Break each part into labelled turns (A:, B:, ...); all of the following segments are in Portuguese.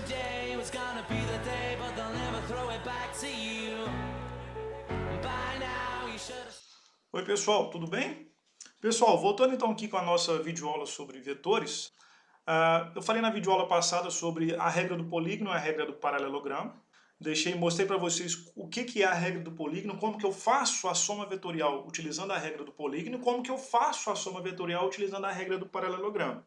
A: today was gonna be the day, but they'll never throw it back to you. By now you should have...
B: Oi pessoal, tudo bem? Pessoal, voltando então aqui com a nossa videoaula sobre vetores, eu falei na videoaula passada sobre a regra do polígono e a regra do paralelogramo. Mostrei para vocês o que é a regra do polígono, como que eu faço a soma vetorial utilizando a regra do polígono e como que eu faço a soma vetorial utilizando a regra do paralelogramo.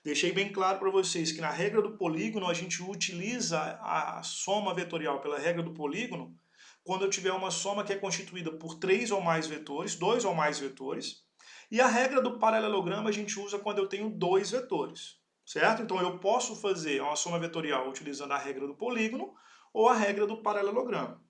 B: Deixei bem claro para vocês que na regra do polígono a gente utiliza a soma vetorial pela regra do polígono quando eu tiver uma soma que é constituída por 3 ou mais vetores, 2 ou mais vetores, e a regra do paralelogramo a gente usa quando eu tenho 2 vetores, certo? Então eu posso fazer uma soma vetorial utilizando a regra do polígono ou a regra do paralelogramo.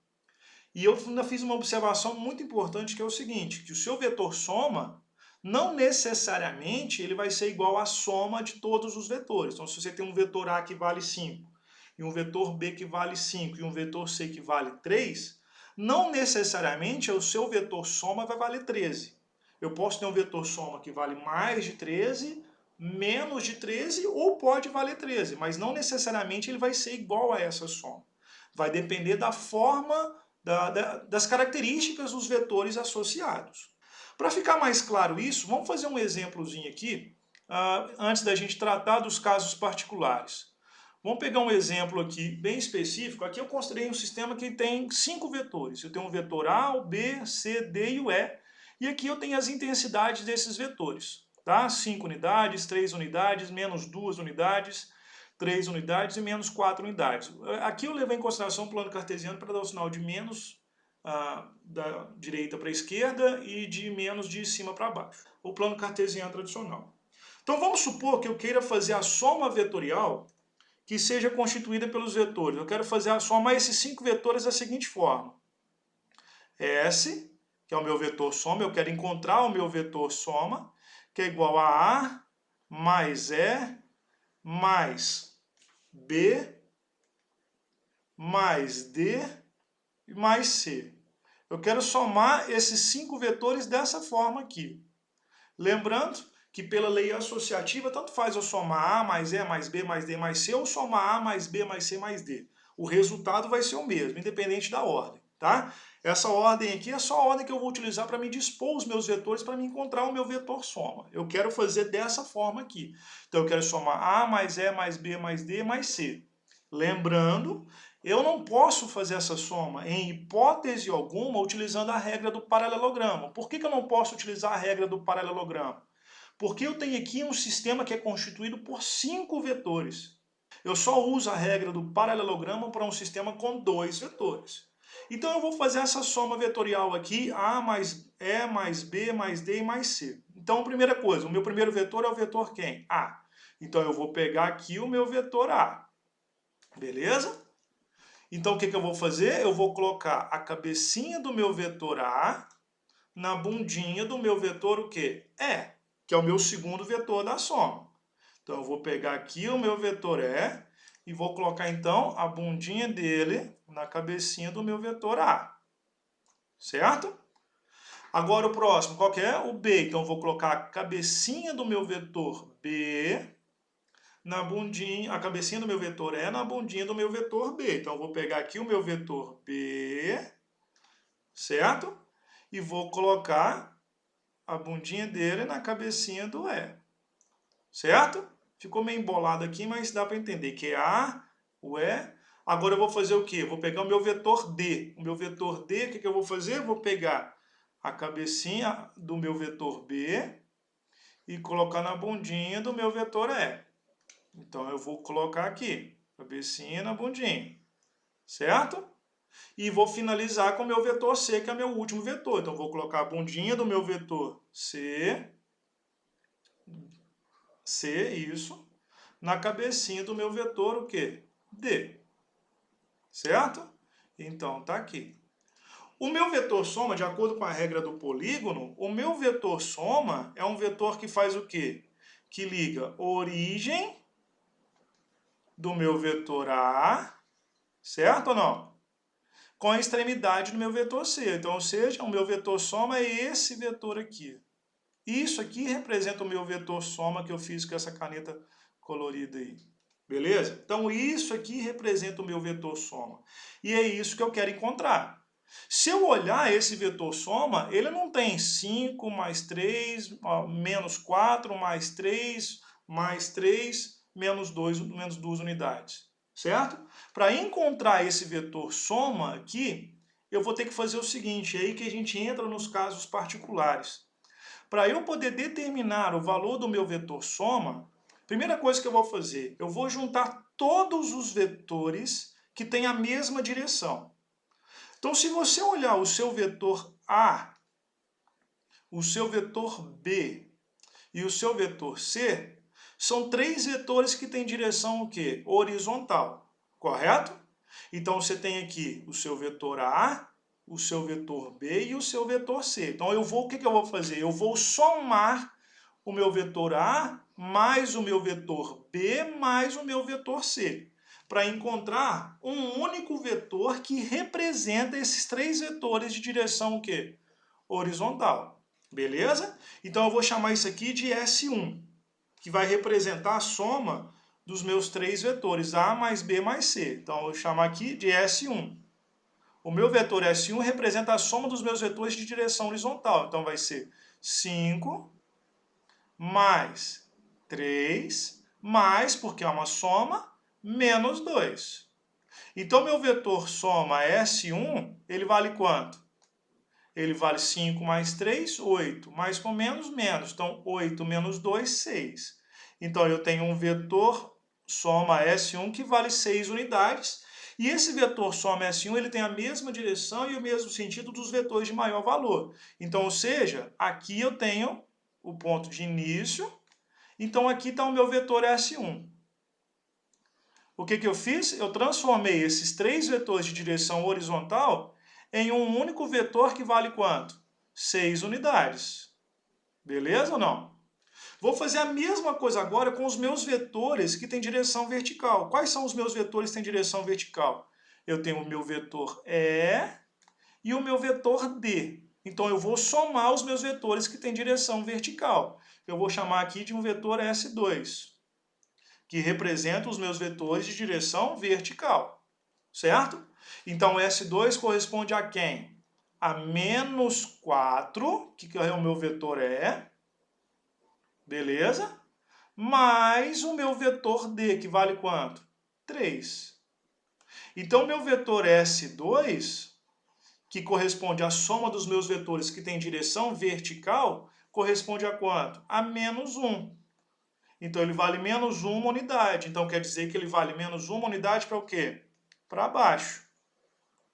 B: E eu ainda fiz uma observação muito importante que é o seguinte, que o seu vetor soma não necessariamente ele vai ser igual à soma de todos os vetores. Então se você tem um vetor A que vale 5, e um vetor B que vale 5 e um vetor C que vale 3, não necessariamente o seu vetor soma vai valer 13. Eu posso ter um vetor soma que vale mais de 13, menos de 13 ou pode valer 13, mas não necessariamente ele vai ser igual a essa soma. Vai depender da forma, das características dos vetores associados. Para ficar mais claro isso, vamos fazer um exemplozinho aqui, antes da gente tratar dos casos particulares. Vamos pegar um exemplo aqui bem específico. Aqui eu construí um sistema que tem 5 vetores. Eu tenho um vetor A, o B, C, D e o E. E aqui eu tenho as intensidades desses vetores. Tá? 5 unidades, 3 unidades, menos 2 unidades, 3 unidades e menos 4 unidades. Aqui eu levei em consideração o plano cartesiano para dar o sinal de menos da direita para a esquerda e de menos de cima para baixo. O plano cartesiano tradicional. Então vamos supor que eu queira fazer a soma vetorial que seja constituída pelos vetores. Eu quero somar esses 5 vetores da seguinte forma. S, que é o meu vetor soma, eu quero encontrar o meu vetor soma, que é igual a A mais E mais B mais D mais C. Eu quero somar esses 5 vetores dessa forma aqui. Lembrando que pela lei associativa, tanto faz eu somar A mais E mais B mais D mais C ou somar A mais B mais C mais D. O resultado vai ser o mesmo, independente da ordem. Tá? Essa ordem aqui é só a ordem que eu vou utilizar para me dispor os meus vetores, para me encontrar o meu vetor soma. Eu quero fazer dessa forma aqui. Então eu quero somar A mais E mais B mais D mais C. Lembrando, eu não posso fazer essa soma, em hipótese alguma, utilizando a regra do paralelogramo. Por que eu não posso utilizar a regra do paralelogramo? Porque eu tenho aqui um sistema que é constituído por 5 vetores. Eu só uso a regra do paralelogramo para um sistema com 2 vetores. Então eu vou fazer essa soma vetorial aqui, A mais E mais B mais D mais C. Então, primeira coisa, o meu primeiro vetor é o vetor quem? A. Então eu vou pegar aqui o meu vetor A. Beleza? Então o que eu vou fazer? Eu vou colocar a cabecinha do meu vetor A na bundinha do meu vetor o quê? E, que é o meu segundo vetor da soma. Então eu vou pegar aqui o meu vetor E e vou colocar então a bundinha dele na cabecinha do meu vetor A. Certo? Agora o próximo, qual que é? O B. Então eu vou colocar a cabecinha do meu vetor B na bundinha, a cabecinha do meu vetor E na bundinha do meu vetor B. Então eu vou pegar aqui o meu vetor B, certo? E vou colocar a bundinha dele na cabecinha do E. Certo? Ficou meio embolado aqui, mas dá para entender que é A, o E. Agora eu vou fazer o quê? Eu vou pegar o meu vetor D. O meu vetor D, o que eu vou fazer? Eu vou pegar a cabecinha do meu vetor B e colocar na bundinha do meu vetor E. Então eu vou colocar aqui, cabecinha na bundinha. Certo? E vou finalizar com o meu vetor C, que é meu último vetor. Então, vou colocar a bundinha do meu vetor C, isso, na cabecinha do meu vetor, o quê? D. Certo? Então, tá aqui. O meu vetor soma, de acordo com a regra do polígono, o meu vetor soma é um vetor que faz o quê? Que liga origem do meu vetor A, certo ou não? Com a extremidade do meu vetor C. Então, ou seja, o meu vetor soma é esse vetor aqui. Isso aqui representa o meu vetor soma que eu fiz com essa caneta colorida aí. Beleza? Então isso aqui representa o meu vetor soma. E é isso que eu quero encontrar. Se eu olhar esse vetor soma, ele não tem 5 mais 3, menos 4, mais 3, mais 3, menos 2 unidades. Certo? Para encontrar esse vetor soma aqui, eu vou ter que fazer o seguinte, é aí que a gente entra nos casos particulares. Para eu poder determinar o valor do meu vetor soma, primeira coisa que eu vou fazer, eu vou juntar todos os vetores que têm a mesma direção. Então, se você olhar o seu vetor A, o seu vetor B e o seu vetor C, são três vetores que têm direção o quê? Horizontal, correto? Então, você tem aqui o seu vetor A, o seu vetor B e o seu vetor C. Então, o que eu vou fazer? Eu vou somar o meu vetor A mais o meu vetor B mais o meu vetor C, para encontrar um único vetor que representa esses três vetores de direção o quê? Horizontal. Beleza? Então eu vou chamar isso aqui de S1, que vai representar a soma dos meus três vetores, A mais B mais C. Então eu vou chamar aqui de S1. O meu vetor S1 representa a soma dos meus vetores de direção horizontal. Então vai ser 5 mais 3, mais, porque é uma soma, menos 2. Então, meu vetor soma S1, ele vale quanto? Ele vale 5 mais 3, 8. Mais com menos, menos. Então, 8 menos 2, 6. Então, eu tenho um vetor soma S1 que vale 6 unidades. E esse vetor soma S1 ele tem a mesma direção e o mesmo sentido dos vetores de maior valor. Então, ou seja, aqui eu tenho o ponto de início. Então, aqui está o meu vetor S1. O que eu fiz? Eu transformei esses três vetores de direção horizontal em um único vetor que vale quanto? 6 unidades. Beleza ou não? Vou fazer a mesma coisa agora com os meus vetores que têm direção vertical. Quais são os meus vetores que têm direção vertical? Eu tenho o meu vetor E e o meu vetor D. Então, eu vou somar os meus vetores que têm direção vertical. Eu vou chamar aqui de um vetor S2, que representa os meus vetores de direção vertical, certo? Então, S2 corresponde a quem? A menos 4, que é o meu vetor E, beleza? Mais o meu vetor D, que vale quanto? 3. Então, meu vetor S2, que corresponde à soma dos meus vetores que tem direção vertical, corresponde a quanto? A menos 1. Então, ele vale menos 1 unidade. Então, quer dizer que ele vale menos 1 unidade para o quê? Para baixo.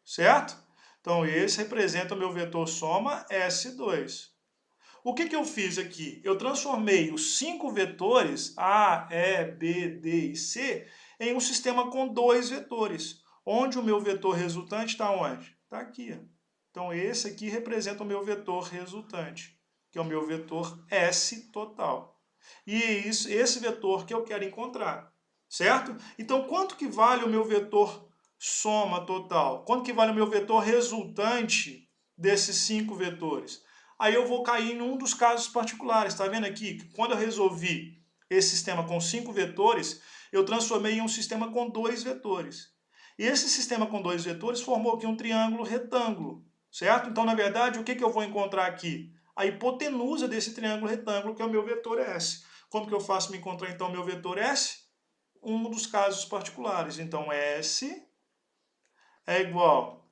B: Certo? Então, esse representa o meu vetor soma S2. O que eu fiz aqui? Eu transformei os 5 vetores, A, E, B, D e C, em um sistema com 2 vetores. Onde o meu vetor resultante está onde? Está aqui. Então, esse aqui representa o meu vetor resultante, que é o meu vetor S total. E é esse vetor que eu quero encontrar, certo? Então, quanto que vale o meu vetor soma total? Quanto que vale o meu vetor resultante desses 5 vetores? Aí eu vou cair em um dos casos particulares. Está vendo aqui? Quando eu resolvi esse sistema com 5 vetores, eu transformei em um sistema com 2 vetores. E esse sistema com 2 vetores formou aqui um triângulo retângulo, certo? Então, na verdade, o que eu vou encontrar aqui? A hipotenusa desse triângulo retângulo, que é o meu vetor S. Como que eu faço para encontrar, então, o meu vetor S? Um dos casos particulares. Então, S é igual...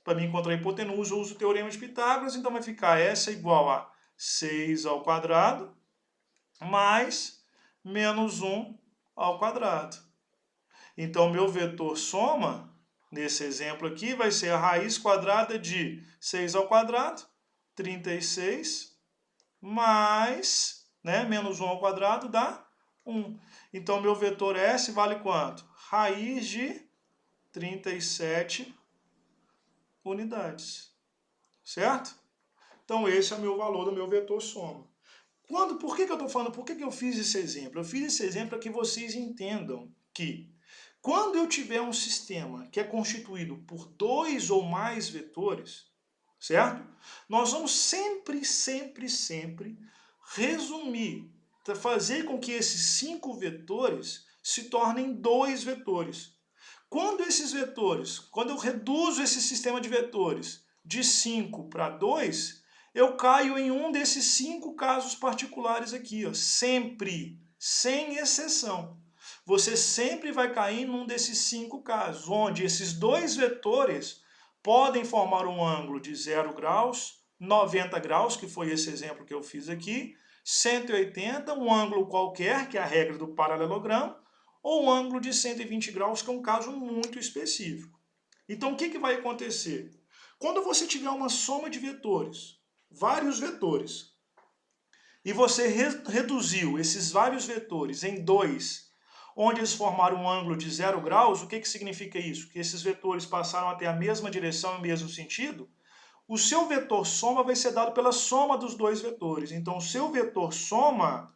B: Para mim encontrar a hipotenusa, eu uso o teorema de Pitágoras, então vai ficar S é igual a 6 ao quadrado mais menos 1 ao quadrado. Então, meu vetor soma, nesse exemplo aqui, vai ser a raiz quadrada de 6 ao quadrado, 36, mais, menos 1 ao quadrado dá 1. Então, meu vetor S vale quanto? Raiz de 37 unidades, certo? Então, esse é o meu valor do meu vetor soma. Por que eu estou falando? Por que eu fiz esse exemplo? Eu fiz esse exemplo para que vocês entendam que quando eu tiver um sistema que é constituído por 2 ou mais vetores, certo? Nós vamos sempre resumir, fazer com que esses 5 vetores se tornem 2 vetores. Quando eu reduzo esse sistema de vetores de 5 para 2, eu caio em um desses 5 casos particulares aqui, ó, sempre, sem exceção. Você sempre vai cair num desses 5 casos, onde esses 2 vetores podem formar um ângulo de 0 graus, 90 graus, que foi esse exemplo que eu fiz aqui, 180, um ângulo qualquer, que é a regra do paralelogramo, ou um ângulo de 120 graus, que é um caso muito específico. Então, o que vai acontecer? Quando você tiver uma soma de vetores, vários vetores, e você reduziu esses vários vetores em 2, onde eles formaram um ângulo de 0 graus, o que significa isso? Que esses vetores passaram a ter a mesma direção e o mesmo sentido? O seu vetor soma vai ser dado pela soma dos 2 vetores. Então, o seu vetor soma,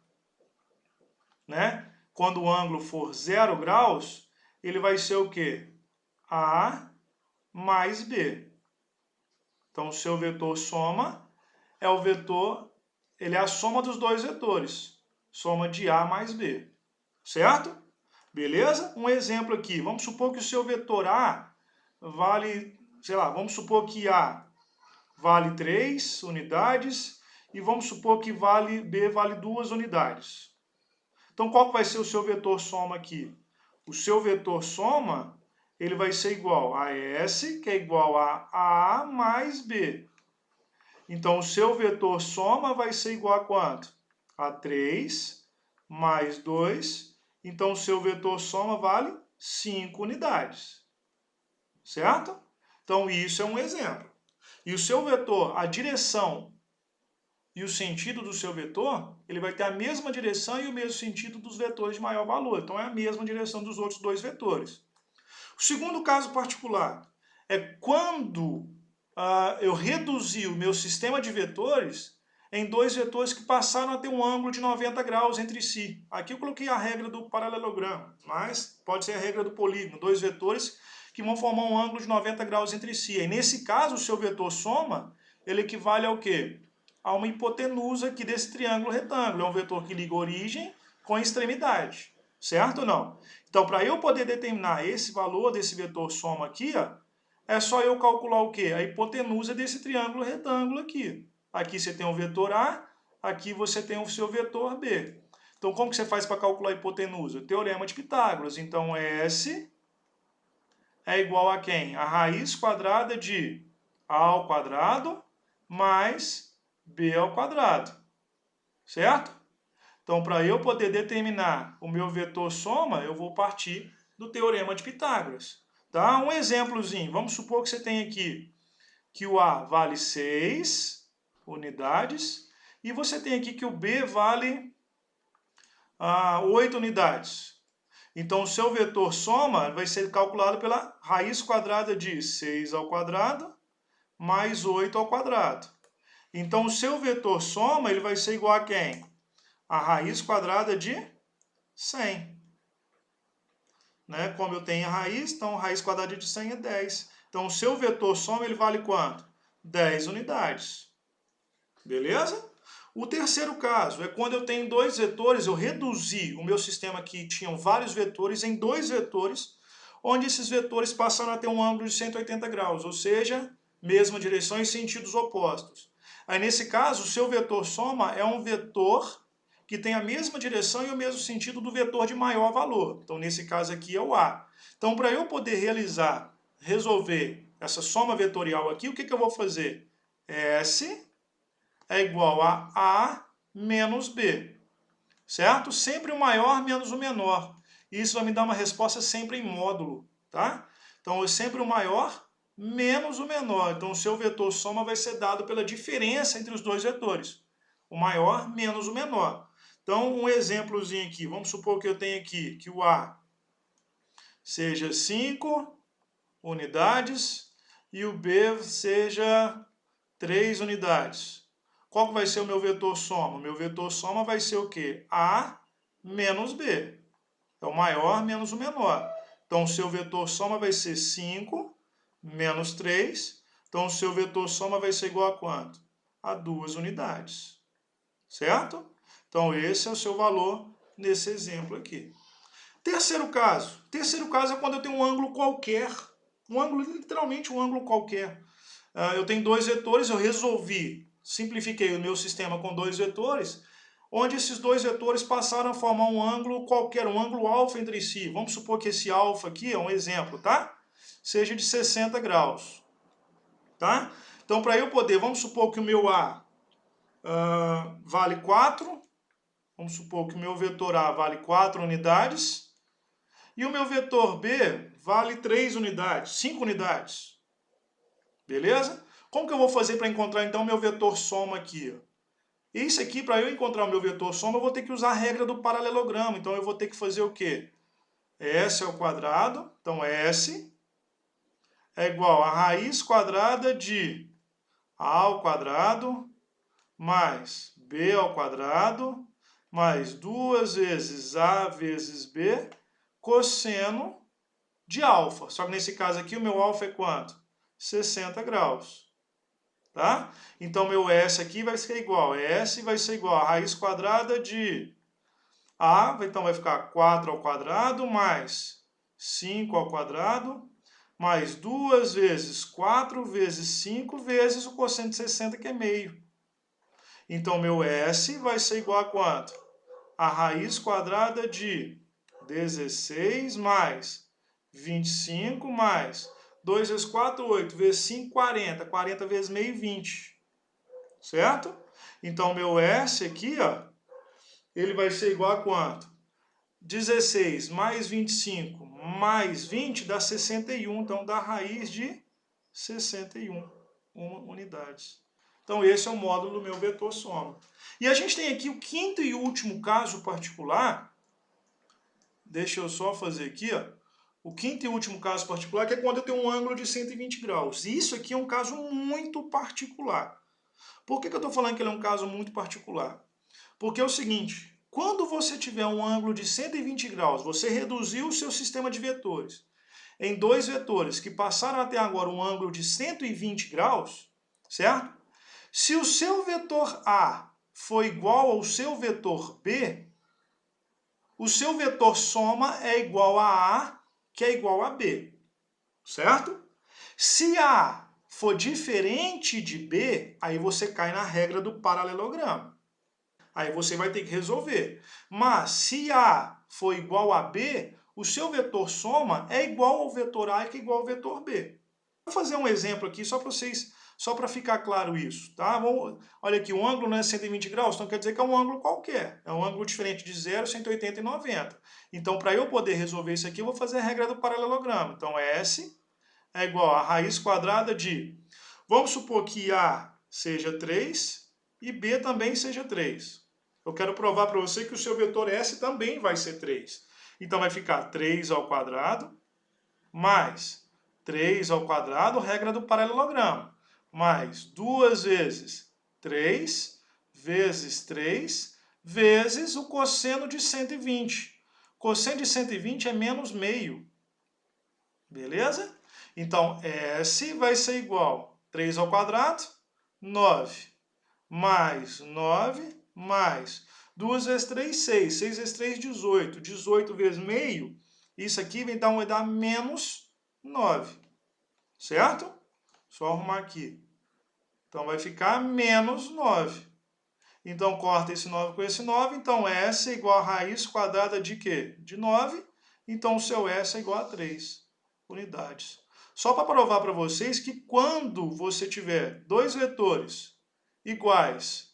B: né, quando o ângulo for 0 graus, ele vai ser o quê? A mais B. Então, o seu vetor soma é o vetor, ele é a soma dos 2 vetores. Soma de A mais B. Certo? Beleza? Um exemplo aqui. Vamos supor que o seu vetor A vale, sei lá, vamos supor que A vale 3 unidades e vamos supor que B vale 2 unidades. Então, qual vai ser o seu vetor soma aqui? O seu vetor soma, ele vai ser igual a S, que é igual a A mais B. Então, o seu vetor soma vai ser igual a quanto? A 3 mais 2. Então, o seu vetor soma vale 5 unidades. Certo? Então, isso é um exemplo. E o seu vetor, a direção e o sentido do seu vetor, ele vai ter a mesma direção e o mesmo sentido dos vetores de maior valor. Então, é a mesma direção dos outros 2 vetores. O segundo caso particular é quando eu reduzi o meu sistema de vetores em 2 vetores que passaram a ter um ângulo de 90 graus entre si. Aqui eu coloquei a regra do paralelogramo, mas pode ser a regra do polígono, 2 vetores que vão formar um ângulo de 90 graus entre si. E nesse caso, o seu vetor soma, ele equivale ao quê? A uma hipotenusa aqui desse triângulo retângulo. É um vetor que liga a origem com a extremidade. Certo ou não? Então, para eu poder determinar esse valor desse vetor soma aqui, ó, é só eu calcular o quê? A hipotenusa desse triângulo retângulo aqui. Aqui você tem o vetor A, aqui você tem o seu vetor B. Então, como que você faz para calcular a hipotenusa? Teorema de Pitágoras. Então, S é igual a quem? A raiz quadrada de A ao quadrado mais B ao quadrado. Certo? Então, para eu poder determinar o meu vetor soma, eu vou partir do Teorema de Pitágoras. Tá? Um exemplozinho. Vamos supor que você tem aqui que o A vale 6 unidades e você tem aqui que o B vale 8 unidades. Então, o seu vetor soma vai ser calculado pela raiz quadrada de 6 ao quadrado mais 8 ao quadrado. Então, o seu vetor soma ele vai ser igual a quem? A raiz quadrada de 100. Né? Como eu tenho a raiz, então a raiz quadrada de 100 é 10. Então, o seu vetor soma ele vale quanto? 10 unidades. Beleza? O terceiro caso é quando eu tenho 2 vetores, eu reduzi o meu sistema que tinham vários vetores em 2 vetores, onde esses vetores passaram a ter um ângulo de 180 graus, ou seja, mesma direção e sentidos opostos. Aí, nesse caso, o seu vetor soma é um vetor que tem a mesma direção e o mesmo sentido do vetor de maior valor. Então, nesse caso aqui é o A. Então, para eu poder resolver essa soma vetorial aqui, o que eu vou fazer? S é igual a A menos B, certo? Sempre o maior menos o menor. Isso vai me dar uma resposta sempre em módulo, tá? Então, é sempre o maior menos o menor. Então, o seu vetor soma vai ser dado pela diferença entre os 2 vetores. O maior menos o menor. Então, um exemplozinho aqui. Vamos supor que eu tenho aqui que o A seja 5 unidades e o B seja 3 unidades. Qual que vai ser o meu vetor soma? O meu vetor soma vai ser o quê? A menos B. É o maior menos o menor. Então, o seu vetor soma vai ser 5 menos 3. Então, o seu vetor soma vai ser igual a quanto? A 2 unidades. Certo? Então, esse é o seu valor nesse exemplo aqui. Terceiro caso. Terceiro caso é quando eu tenho um ângulo qualquer. Um ângulo, literalmente um ângulo qualquer. Eu tenho dois vetores, eu simplifiquei o meu sistema com dois vetores, onde esses dois vetores passaram a formar um ângulo qualquer, um ângulo alfa entre si. Vamos supor que esse alfa aqui é um exemplo, tá? Seja de 60 graus. Tá? Então, para eu poder, vamos supor que o meu A vale 4. Vamos supor que o meu vetor A vale 4 unidades. E o meu vetor B vale 3 unidades, 5 unidades. Beleza? Como que eu vou fazer para encontrar, então, o meu vetor soma aqui? Isso aqui, para eu encontrar o meu vetor soma, eu vou ter que usar a regra do paralelogramo. Então, eu vou ter que fazer o quê? S ao quadrado. Então, S é igual a raiz quadrada de A ao quadrado mais B ao quadrado mais 2 vezes A vezes B cosseno de alfa. Só que nesse caso aqui o meu alfa é quanto? 60 graus. Tá? Então, meu S aqui vai ser igual. S vai ser igual a raiz quadrada de A, então vai ficar 4 ao quadrado mais 5 ao quadrado, mais 2 vezes 4 vezes 5 vezes o cosseno de 60, que é meio. Então, meu S vai ser igual a quanto? A raiz quadrada de 16 mais 25 mais 2 vezes 4, 8, vezes 5, 40. 40 vezes meio, 20. Certo? Então, meu S aqui, ó, ele vai ser igual a quanto? 16 mais 25 mais 20 dá 61. Então, dá raiz de 61 unidades. Então, esse é o módulo do meu vetor soma. E a gente tem aqui o quinto e último caso particular. Deixa eu só fazer aqui, ó. O quinto e último caso particular, que é quando eu tenho um ângulo de 120 graus. E isso aqui é um caso muito particular. Por que eu estou falando que ele é um caso muito particular? Porque é o seguinte, quando você tiver um ângulo de 120 graus, você reduziu o seu sistema de vetores em dois vetores que passaram até agora um ângulo de 120 graus, certo? Se o seu vetor A for igual ao seu vetor B, o seu vetor soma é igual a A, que é igual a B, certo? Se A for diferente de B, aí você cai na regra do paralelogramo. Aí você vai ter que resolver. Mas se A for igual a B, o seu vetor soma é igual ao vetor A, que é igual ao vetor B. Vou fazer um exemplo aqui só para ficar claro isso, tá? Olha aqui, o ângulo não é 120 graus, então quer dizer que é um ângulo qualquer. É um ângulo diferente de 0, 180 e 90. Então, para eu poder resolver isso aqui, eu vou fazer a regra do paralelogramo. Então, S é igual a raiz quadrada de... Vamos supor que A seja 3 e B também seja 3. Eu quero provar para você que o seu vetor S também vai ser 3. Então, vai ficar 3 ao quadrado mais 3 ao quadrado, regra do paralelogramo, mais 2 vezes 3 vezes 3 vezes o cosseno de 120. Cosseno de 120 é menos meio. Beleza? Então, S vai ser igual a 3 ao quadrado, 9, mais 9, mais 2 vezes 3, 6. 6 vezes 3, 18. 18 vezes meio, isso aqui vai dar menos 9. Certo? Só arrumar aqui. Então, vai ficar menos 9. Então, corta esse 9 com esse 9. Então, S é igual a raiz quadrada de quê? De 9. Então, o seu S é igual a 3 unidades. Só para provar para vocês que quando você tiver dois vetores iguais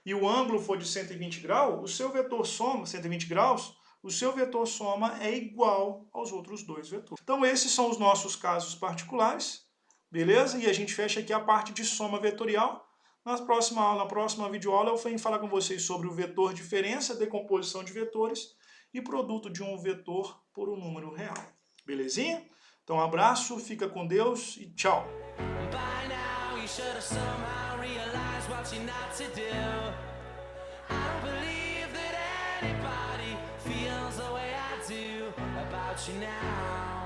B: e o ângulo for de 120 graus, o seu vetor soma, 120 graus, o seu vetor soma é igual aos outros dois vetores. Então, esses são os nossos casos particulares. Beleza? E a gente fecha aqui a parte de soma vetorial. Na próxima videoaula eu venho falar com vocês sobre o vetor diferença, decomposição de vetores e produto de um vetor por um número real. Belezinha? Então, um abraço, fica com Deus e tchau!
A: Now